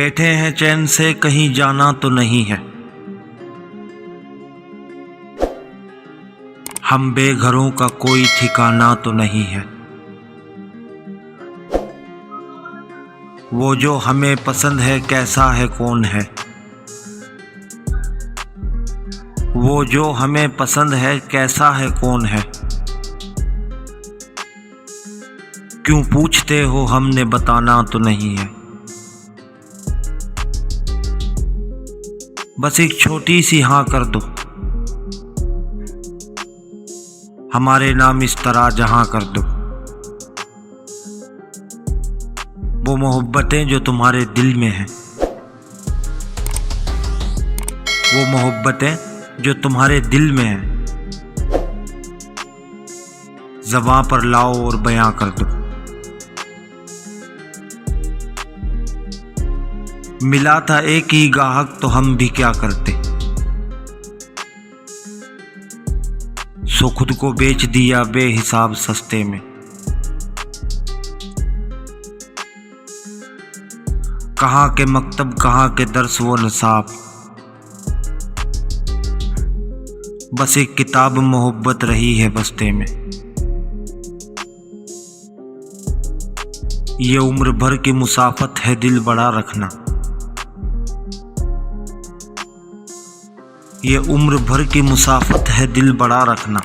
बैठे हैं चैन से, कहीं जाना तो नहीं है। हम बेघरों का कोई ठिकाना तो नहीं है। वो जो हमें पसंद है कैसा है कौन है। वो जो हमें पसंद है कैसा है कौन है। क्यों पूछते हो, हमने बताना तो नहीं है। बस एक छोटी सी हाँ कर दो, हमारे नाम इस तरह जहां कर दो। वो मोहब्बतें जो तुम्हारे दिल में हैं, वो मोहब्बतें जो तुम्हारे दिल में हैं, ज़बां पर लाओ और बयां कर दो। मिला था एक ही गाहक तो हम भी क्या करते, सो खुद को बेच दिया बेहिसाब सस्ते में। कहाँ के मकतब कहाँ के दर्स वो नसाब, बस एक किताब मोहब्बत रही है बस्ते में। ये उम्र भर की मुसाफत है दिल बड़ा रखना, ये उम्र भर की मुसाफत है दिल बड़ा रखना।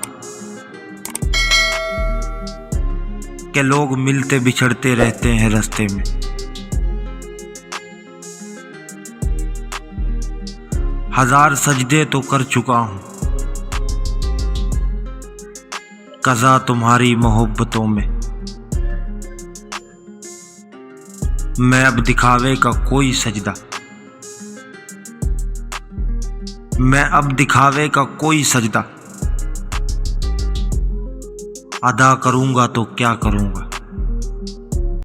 के लोग मिलते बिछड़ते रहते हैं रास्ते में। हजार सजदे तो कर चुका हूं कज़ा तुम्हारी मोहब्बतों में। मैं अब दिखावे का कोई सजदा, मैं अब दिखावे का कोई सजदा अदा करूंगा तो क्या करूंगा।